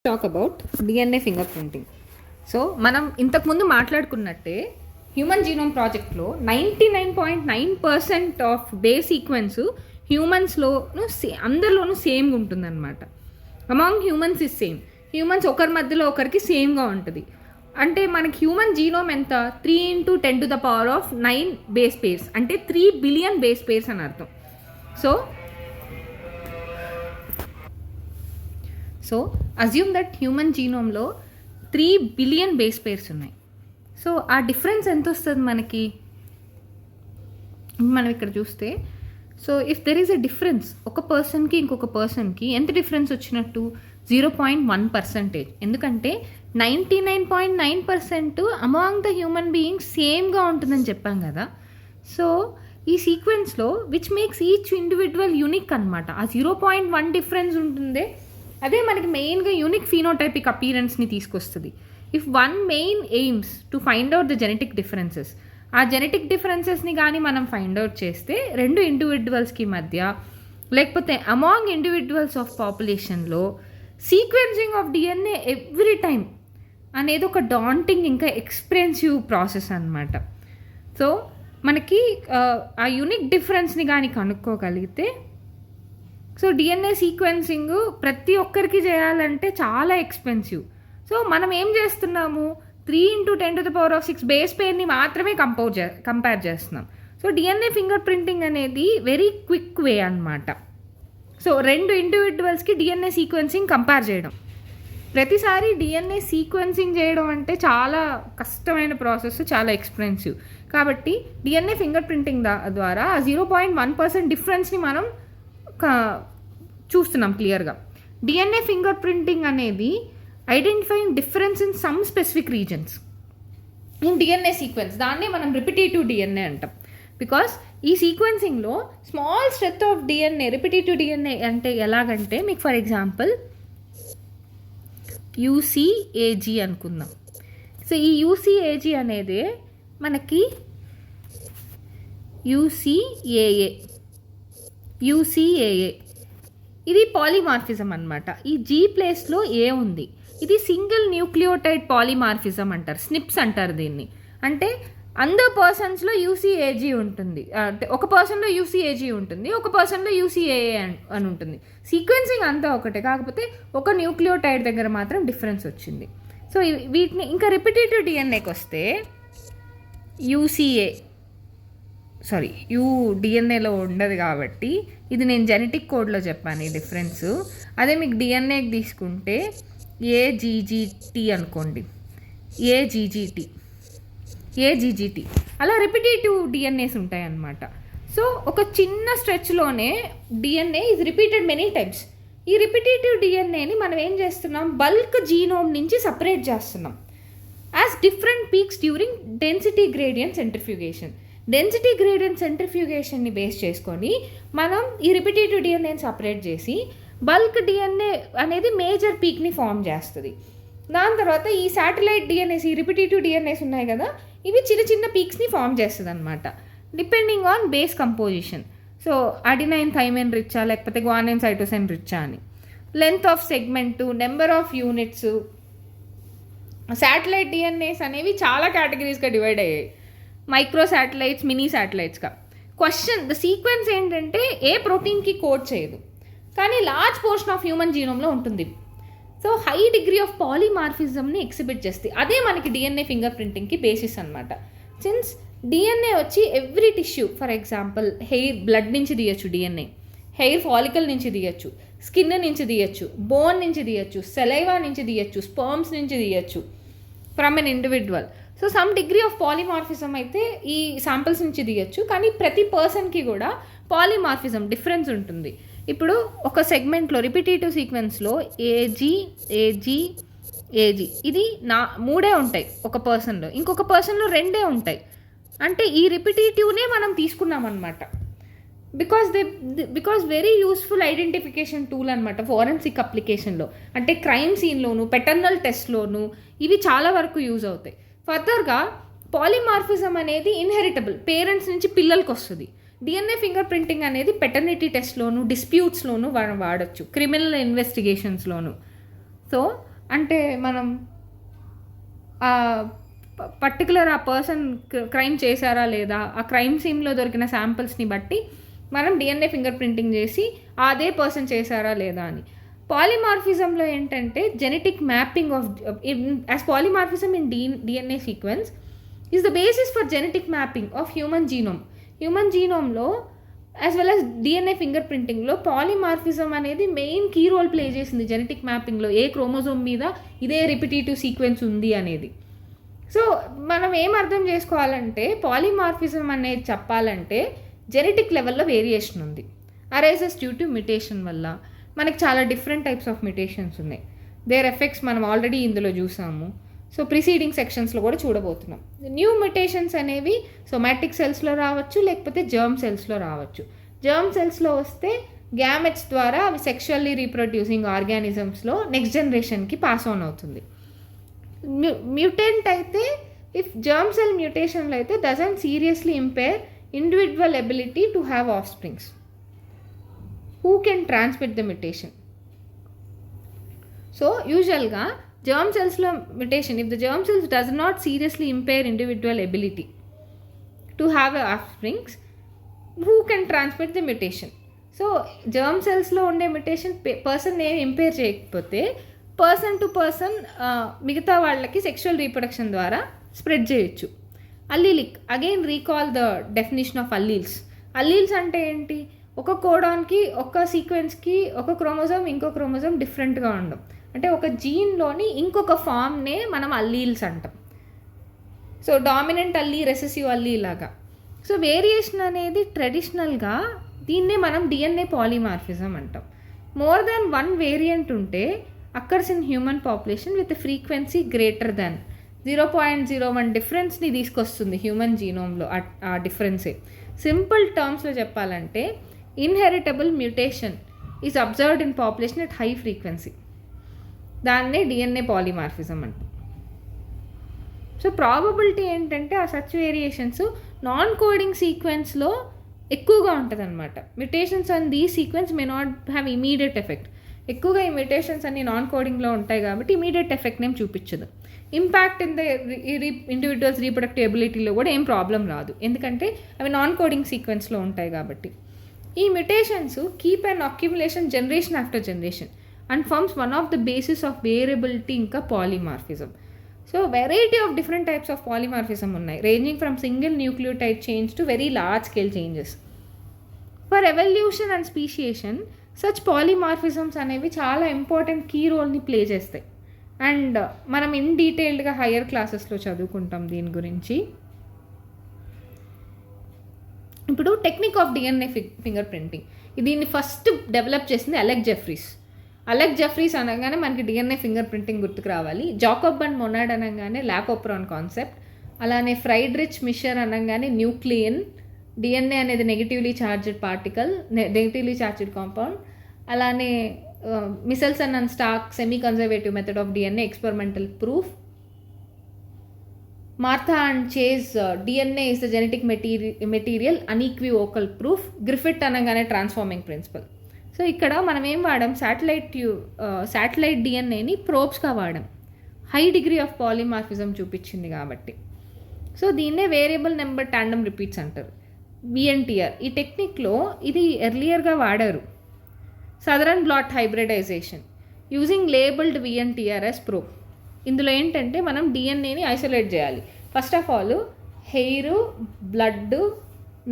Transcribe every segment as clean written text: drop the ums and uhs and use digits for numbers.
Talk about DNA finger printing. So మనం ఇంతకుముందు మాట్లాడుకున్నట్టే human genome ప్రాజెక్ట్లో 99.9% ఆఫ్ బేస్ సీక్వెన్స్ హ్యూమన్స్లోను అందరిలోనూ సేమ్గా ఉంటుందన్నమాట. Among humans is same. Humans ఒకరి మధ్యలో ఒకరికి సేమ్గా ఉంటుంది. అంటే మనకి హ్యూమన్ జీనోమ్ ఎంత 3 × 10⁹ బేస్ పేర్స్, అంటే 3 బిలియన్ బేస్ పేర్స్ అని అర్థం. సో అజ్యూమ్ దట్ హ్యూమన్ జీనోమ్లో 3 బిలియన్ బేస్ పేర్స్ ఉన్నాయి. సో ఆ డిఫరెన్స్ ఎంత వస్తుంది మనకి? మనం ఇక్కడ చూస్తే, so if there is a difference, ఒక పర్సన్కి ఇంకొక పర్సన్కి ఎంత డిఫరెన్స్ వచ్చినట్టు? 0.1%. ఎందుకంటే 99.9% అమాంగ్ ద హ్యూమన్ బీయింగ్స్ సేమ్గా ఉంటుందని చెప్పాం కదా. సో ఈ సీక్వెన్స్లో which makes each individual unique అనమాట. ఆ 0.1 డిఫరెన్స్ ఉంటుందే అదే మనకి మెయిన్గా యూనిక్ ఫీనోటైపిక్ అపీరెన్స్ని తీసుకొస్తుంది. If one main aims to find out the genetic differences, ఆ జెనెటిక్ డిఫరెన్సెస్ని కానీ మనం ఫైండ్ అవుట్ చేస్తే 2 ఇండివిజువల్స్కి మధ్య, లేకపోతే అమాంగ్ ఇండివిజువల్స్ ఆఫ్ పాపులేషన్లో sequencing of DNA every time అనేది ఒక డాంటింగ్ ఇంకా ఎక్స్పెన్సివ్ ప్రాసెస్ అనమాట. సో మనకి ఆ యూనిక్ డిఫరెన్స్ని కానీ కనుక్కోగలిగితే, సో డిఎన్ఏ సీక్వెన్సింగ్ ప్రతి ఒక్కరికి చేయాలంటే చాలా ఎక్స్పెన్సివ్. సో మనం ఏం చేస్తున్నాము, 3 × 10⁶ బేస్ పేర్ని మాత్రమే కంపేర్ చేస్తున్నాం. సో డిఎన్ఏ ఫింగర్ ప్రింటింగ్ అనేది వెరీ క్విక్ వే అనమాట. సో 2 ఇండివిజువల్స్కి డిఎన్ఏ సీక్వెన్సింగ్ కంపేర్ చేయడం, ప్రతిసారి డిఎన్ఏ సీక్వెన్సింగ్ చేయడం అంటే చాలా కష్టమైన ప్రాసెస్, చాలా ఎక్స్పెన్సివ్. కాబట్టి డిఎన్ఏ ఫింగర్ ప్రింటింగ్ ద్వారా 0.1% డిఫరెన్స్ని మనం చూస్తున్నాం క్లియర్గా. డిఎన్ఏ ఫింగర్ ప్రింటింగ్ అనేది identifying difference in some specific regions in DNA sequence. దాన్నే మనం రిపిటేటివ్ డిఎన్ఏ అంటాం. బికాస్ ఈ సీక్వెన్సింగ్లో small stretch of DNA, repetitive DNA అంటే ఎలాగంటే, మీకు ఫర్ ఎగ్జాంపుల్ యూసీఏజీ అనుకుందాం. సో ఈ యూసీఏజీ అనేది మనకి యూసీఏఏ ఇది పాలిమార్ఫిజం అనమాట. ఈ జీ ప్లేస్లో ఏ ఉంది, ఇది సింగిల్ న్యూక్లియోటైడ్ పాలిమార్ఫిజం అంటారు, స్నిప్స్ అంటారు దీన్ని. అంటే అందర్ పర్సన్స్లో యూసీఏజీ ఉంటుంది, అంటే ఒక పర్సన్లో యూసీఏజీ ఉంటుంది, ఒక పర్సన్లో యూసీఏఏ అని ఉంటుంది. సీక్వెన్సింగ్ అంతా ఒకటే, కాకపోతే ఒక న్యూక్లియోటైడ్ దగ్గర మాత్రం డిఫరెన్స్ వచ్చింది. సో వీటిని ఇంకా రిపిటేటివ్ డిఎన్ఏకి వస్తే డిఎన్ఏలో ఉండదు కాబట్టి ఇది నేను జెనెటిక్ కోడ్లో చెప్పాను ఈ డిఫరెన్స్. అదే మీకు డిఎన్ఏకి తీసుకుంటే ఏజీజీటీ అనుకోండి, ఏజీజీటీ అలా రిపిటేటివ్ డిఎన్ఏస్ ఉంటాయి అన్నమాట. సో ఒక చిన్న స్ట్రెచ్లోనే DNA is repeated many times. ఈ రిపిటేటివ్ డిఎన్ఏని మనం ఏం చేస్తున్నాం, బల్క్ జీనోమ్ నుంచి సపరేట్ చేస్తున్నాం as different peaks during density gradient centrifugation. Density gradient సెంట్రిఫ్యూగేషన్ని బేస్ చేసుకొని మనం ఈ రిపిటేటివ్ డిఎన్ఏని సపరేట్ చేసి బల్క్ డిఎన్ఏ అనేది మేజర్ పీక్ని ఫామ్ చేస్తుంది. దాని తర్వాత ఈ శాటిలైట్ డిఎన్ఏస్, ఈ రిపిటేటివ్ డిఎన్ఏస్ ఉన్నాయి కదా, ఇవి చిన్న చిన్న పీక్స్ని ఫామ్ చేస్తుంది అనమాట, depending on base composition. So adenine thymine రిచ్చా, లేకపోతే గ్వానైన్ సైటోసిన్ రిచ్చా అని, length of segment, number of units. Satellite DNAs అనేవి చాలా కేటగిరీస్గా డివైడ్ అయ్యాయి, మైక్రో శాటిలైట్స్, మినీ శాటిలైట్స్గా. ద సీక్వెన్స్ ఏంటంటే ఏ ప్రోటీన్కి కోడ్ చేయదు, కానీ లార్జ్ పోర్షన్ ఆఫ్ హ్యూమన్ జీనోమ్లో ఉంటుంది. సో హై డిగ్రీ ఆఫ్ పాలిమార్ఫిజంని ఎగ్జిబిట్ చేస్తుంది. అదే మనకి డిఎన్ఏ ఫింగర్ ప్రింటింగ్కి బేసిస్ అనమాట. సిన్స్ డిఎన్ఏ వచ్చి every tissue, for example hair, blood నుంచి తీయచ్చు డిఎన్ఏ, హెయిర్ ఫాలికల్ నుంచి తీయచ్చు, స్కిన్ నుంచి తీయచ్చు, బోన్ నుంచి తీయచ్చు, సెలైవా నుంచి తీయచ్చు, స్పర్మ్స్ నుంచి తీయచ్చు from an individual. So some degree of polymorphism అయితే ఈ శాంపిల్స్ నుంచి తీయచ్చు, కానీ ప్రతి పర్సన్కి కూడా పాలిమార్ఫిజం డిఫరెన్స్ ఉంటుంది. ఇప్పుడు ఒక సెగ్మెంట్లో రిపిటేటివ్ సీక్వెన్స్లో ఏజీ ఇది 3 ఉంటాయి ఒక పర్సన్లో, ఇంకొక పర్సన్లో 2 ఉంటాయి. అంటే ఈ రిపిటేటివ్నే మనం తీసుకున్నాం అనమాట. Because very useful identification tool అనమాట ఫోరెన్సిక్ అప్లికేషన్లో. అంటే క్రైమ్ సీన్లోను, పెటర్నల్ టెస్ట్లోను ఇవి చాలా వరకు యూజ్ అవుతాయి. ఫర్దర్గా పాలిమార్ఫిజం అనేది ఇన్హెరిటబుల్, పేరెంట్స్ నుంచి పిల్లలకి వస్తుంది. డిఎన్ఏ ఫింగర్ ప్రింటింగ్ అనేది పెటర్నిటీ టెస్ట్లోను, డిస్ప్యూట్స్లోను వాడచ్చు, క్రిమినల్ ఇన్వెస్టిగేషన్స్లోను. సో అంటే మనం పర్టికులర్ ఆ పర్సన్ క్రైమ్ చేశారా లేదా, ఆ క్రైమ్ సీన్లో దొరికిన శాంపిల్స్ని బట్టి మనం డిఎన్ఏ ఫింగర్ ప్రింటింగ్ చేసి అదే పర్సన్ చేశారా లేదా అని. పాలిమార్ఫిజంలో ఏంటంటే genetic mapping of as polymorphism in DNA sequence is the basis for genetic mapping of human జీనోమ్లో as well as DNA finger ప్రింటింగ్లో పాలిమార్ఫిజం అనేది మెయిన్ కీ రోల్ ప్లే చేసింది జెనెటిక్ మ్యాపింగ్లో. ఏ క్రోమోజోమ్ మీద ఇదే రిపిటేటివ్ సీక్వెన్స్ ఉంది అనేది. సో మనం ఏం అర్థం చేసుకోవాలంటే పాలిమార్ఫిజం అనేది చెప్పాలంటే జెనెటిక్ లెవెల్లో వేరియేషన్ ఉంది. అరైజెస్ డ్యూ టు మ్యుటేషన్ వల్ల. మనకి చాలా డిఫరెంట్ టైప్స్ ఆఫ్ మ్యుటేషన్స్ ఉన్నాయి. దేర్ ఎఫెక్ట్స్ మనం ఆల్రెడీ ఇందులో చూసాము. సో ప్రిసీడింగ్ సెక్షన్స్లో కూడా చూడబోతున్నాం. న్యూ మ్యుటేషన్స్ అనేవి సొమాటిక్ సెల్స్లో రావచ్చు, లేకపోతే జర్మ్ సెల్స్లో రావచ్చు. జర్మ్ సెల్స్లో వస్తే గ్యామెట్స్ ద్వారా అవి సెక్షువల్లీ రీప్రొడ్యూసింగ్ ఆర్గానిజమ్స్లో నెక్స్ట్ జనరేషన్కి పాస్ ఆన్ అవుతుంది. మ్యూటెంట్ అయితే ఇఫ్ జర్మ్ సెల్ మ్యూటేషన్లో అయితే doesn't seriously impair individual ability to have of springs who can transmit the mutation. So యూజువల్గా germ cellsలో mutation, if the germ cells does not seriously impair individual ability to have a offsprings, who can transmit the mutation? So germ cellsలో ఉండే mutation person ఏం impair చేయకపోతే person to person మిగతా వాళ్ళకి sexual reproduction ద్వారా spread చేయొచ్చు. Allelic, again recall the definition of alleles అంటే ఏంటి? ఒక కోడాన్కి ఒక సీక్వెన్స్కి ఒక క్రోమోజోమ్ ఇంకో క్రోమోజోమ్ డిఫరెంట్గా ఉండడం. అంటే ఒక జీన్లోని ఇంకొక ఫామ్నే మనం అల్లీల్స్ అంటాం. సో డామినెంట్ అల్లీ, రెసెసివ్ అల్లీ లాగా. సో వేరియేషన్ అనేది ట్రెడిషనల్గా దీన్నే మనం డిఎన్ఏ పాలిమార్ఫిజం అంటాం. మోర్ దాన్ వన్ వేరియంట్ ఉంటే occurs in human population with frequency greater than 0.01 డిఫరెన్స్ని తీసుకొస్తుంది హ్యూమన్ జీనోమ్లో. ఆ డిఫరెన్సే సింపుల్ టర్మ్స్లో చెప్పాలంటే inheritable mutation is observed in population at high frequency. దాన్నే డిఎన్ఏ పాలిమార్ఫిజం అంటాం. సో ప్రాబబిలిటీ ఏంటంటే ఆ సచ్ వేరియేషన్స్ నాన్ కోడింగ్ సీక్వెన్స్లో ఎక్కువగా ఉంటుంది అనమాట. మ్యుటేషన్స్ ఆన్ దీ sequence may not have immediate effect. ఎక్కువగా ఈ మ్యుటేషన్స్ అన్ని నాన్ కోడింగ్లో ఉంటాయి కాబట్టి ఇమీడియట్ ఎఫెక్ట్ ఏం చూపించదు. Impact in the individuals reproductive ఎబిలిటీలో కూడా ఏం ప్రాబ్లం రాదు, ఎందుకంటే అవి నాన్ కోడింగ్ సీక్వెన్స్లో ఉంటాయి కాబట్టి. ఈ mutations keep an accumulation generation after generation and forms one of the basis of variability ఇంకా polymorphism. So variety of different types of polymorphism ఉన్నాయి, ranging from single nucleotide change to very large scale changes. For evolution and speciation, such polymorphisms అనేవి చాలా important key రోల్ని play చేస్తాయి. And మనం in డీటెయిల్డ్గా higher క్లాసెస్లో చదువుకుంటాం దీని గురించి. ఇప్పుడు technique of DNA finger printing, దీన్ని ఫస్ట్ డెవలప్ చేసింది అలెక్ జెఫ్రీస్ అనగానే మనకి డిఎన్ఏ ఫింగర్ ప్రింటింగ్ గుర్తుకు రావాలి. జాకబ్ అండ్ మొనాడ్ అనగానే లాకోప్రాన్ కాన్సెప్ట్. అలానే ఫ్రైడ్రిచ్ మిషర్ అనగానే న్యూక్లియన్. డిఎన్ఏ అనేది negatively charged particle, negatively charged compound. అలానే Meselson and Stahl semi conservative method of DNA experimental proof. Martha and Chase DNA is the genetic material unequivocal proof. Griffith అనగానే transforming principle. So ఇక్కడ మనం ఏం వాడాం, satellite డిఎన్ఏని ప్రోబ్స్గా వాడాం, high degree of polymorphism చూపించింది కాబట్టి. సో దీన్నే వేరియబుల్ నెంబర్ టాండమ్ రిపీట్స్ అంటారు, విఎన్టీఆర్. ఈ టెక్నిక్లో ఇది ఎర్లియర్గా వాడారు. Southern blot hybridization using labelled VNTR as probe. ఇందులో ఏంటంటే మనం డిఎన్ఏని ఐసోలేట్ చేయాలి. First of all hair, blood,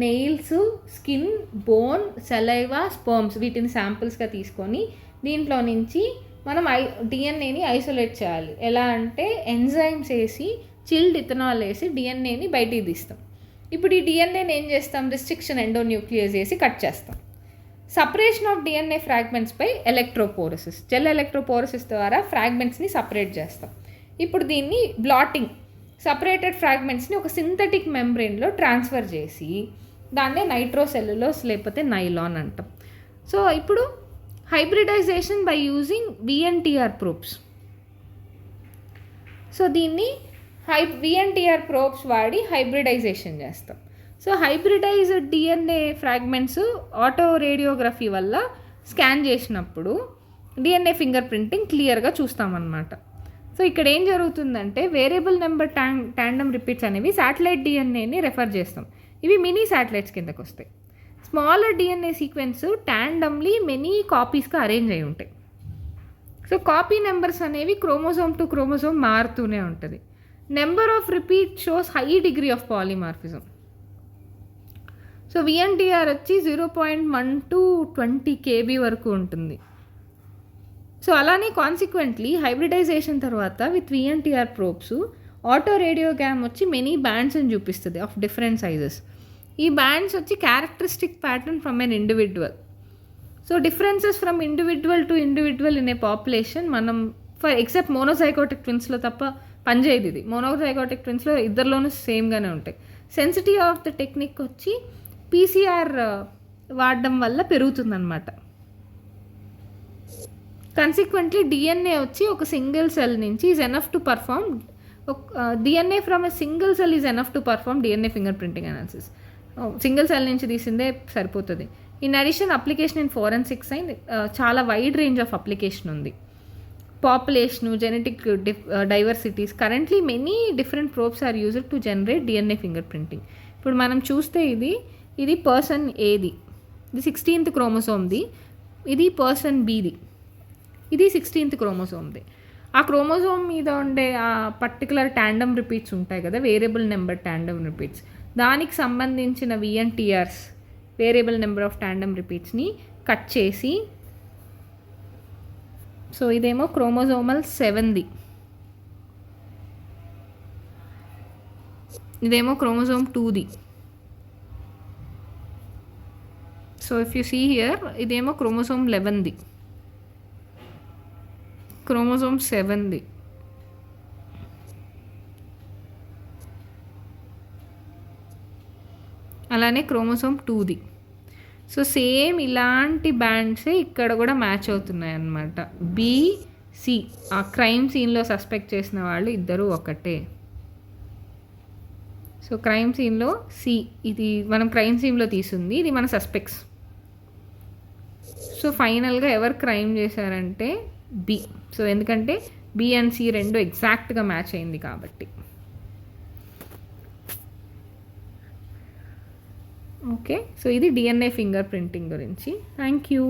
nails, skin, bone, saliva, sperms వీటిని శాంపిల్స్గా తీసుకొని దీంట్లో నుంచి మనం డిఎన్ఏని ఐసోలేట్ చేయాలి. ఎలా అంటే ఎంజైమ్స్ వేసి, చిల్డ్ ఇథనాల్ వేసి డిఎన్ఏని బయటికి తీస్తాం. ఇప్పుడు ఈ డిఎన్ఏని ఏం చేస్తాం, రిస్ట్రిక్షన్ ఎండోన్యూక్లియస్ వేసి కట్ చేస్తాం. సపరేషన్ ఆఫ్ డిఎన్ఏ ఫ్రాగ్మెంట్స్పై ఎలక్ట్రోపోరసిస్, జెల్ ఎలక్ట్రోపోరసిస్ ద్వారా ఫ్రాగ్మెంట్స్ని సపరేట్ చేస్తాం. ఇప్పుడు దీన్ని బ్లాటింగ్, సపరేటెడ్ ఫ్రాగ్మెంట్స్ని ఒక సింథటిక్ మెంబ్రెయిన్లో ట్రాన్స్ఫర్ చేసి దాన్నే నైట్రోసెల్యులోస్ లేకపోతే నైలాన్ అంటాం. సో ఇప్పుడు hybridization by using VNTR probes. So దీన్ని విఎన్టీఆర్ ప్రోబ్స్ వాడి హైబ్రిడైజేషన్ చేస్తాం. So hybridized DNA fragments autoradiography వల్ల స్కాన్ చేసినప్పుడు డిఎన్ఏ ఫింగర్ ప్రింటింగ్ క్లియర్గా చూస్తామన్నమాట. సో ఇక్కడ ఏం జరుగుతుందంటే వేరియబుల్ నెంబర్ ట్యాండమ్ రిపీట్స్ అనేవి శాటిలైట్ డిఎన్ఏని రెఫర్ చేస్తాం. ఇవి మినీ శాటిలైట్స్ కిందకు వస్తాయి. Smaller DNA sequence tandemly many కాపీస్గా అరేంజ్ అయి ఉంటాయి. సో కాపీ నెంబర్స్ అనేవి క్రోమోజోమ్ టు క్రోమోజోమ్ మారుతూనే ఉంటుంది. Number of repeat shows high degree of polymorphism. So VNTR వచ్చి 0.1 to 20 kb వరకు ఉంటుంది. సో అలానే కాన్సిక్వెంట్లీ హైబ్రిడైజేషన్ తర్వాత with VNTR probes autoradiogram వచ్చి మెనీ బ్యాండ్స్ అని చూపిస్తుంది ఆఫ్ డిఫరెంట్ సైజెస్. ఈ బ్యాండ్స్ వచ్చి characteristic pattern from an individual. So differences from individual to individual in a population మనం ఫర్ ఎక్సెప్ట్ మోనోజైగోటిక్ ట్విన్స్లో తప్ప పనిచేయదు. ఇది మోనోజైగోటిక్ ట్విన్స్లో ఇద్దరిలోనూ సేమ్గానే ఉంటాయి. సెన్సిటివ్ ఆఫ్ ద టెక్నిక్ వచ్చి పీసీఆర్ వాడడం వల్ల పెరుగుతుందన్నమాట. కన్సిక్వెంట్లీ డిఎన్ఏ వచ్చి ఒక సింగిల్ సెల్ నుంచి is enough to perform DNA from a single cell is enough to perform DNA finger printing analysis. Single cell నుంచి తీసిందే సరిపోతుంది. In addition application in forensic science చాలా వైడ్ రేంజ్ ఆఫ్ అప్లికేషన్ ఉంది. Population, genetic diversities, currently many different probes are used to generate DNA finger printing. ఇప్పుడు మనం చూస్తే ఇది person ఏది, ఇది 16th క్రోమోసోమ్ది, ఇది పర్సన్ బీది, ఇది 16th క్రోమోసోమ్ది. ఆ క్రోమోసోమ్ మీద ఉండే ఆ పర్టికులర్ ట్యాండమ్ రిపీట్స్ ఉంటాయి కదా, వేరియబుల్ నెంబర్ ట్యాండమ్ రిపీట్స్, దానికి సంబంధించిన VNTRs variable number of tandem రిపీట్స్ని కట్ చేసి, సో ఇదేమో క్రోమోజోమల్ 7ది, ఇదేమో క్రోమోజోమ్ 2ది. So if you see here, ఇదేమో క్రోమోజోమ్ 11ది, క్రోమోజోమ్ 7ది, అలానే క్రోమోజోమ్ 2ది. సో సేమ్ ఇలాంటి బ్యాండ్సే ఇక్కడ కూడా మ్యాచ్ అవుతున్నాయి అన్నమాట. బిసి ఆ క్రైమ్ సీన్లో సస్పెక్ట్ చేసిన వాళ్ళు ఇద్దరు ఒకటే. సో క్రైమ్ సీన్లో సి, ఇది మనం క్రైమ్ సీన్లో తీసుంది, ఇది మన సస్పెక్ట్స్. సో ఫైనల్గా ఎవరు క్రైమ్ చేశారంటే బి. సో ఎందుకంటే బి అండ్ సి రెండు ఎగ్జాక్ట్గా మ్యాచ్ అయింది కాబట్టి. ఓకే, సో ఇది డిఎన్ఏ ఫింగర్ ప్రింటింగ్ గురించి. Thank you.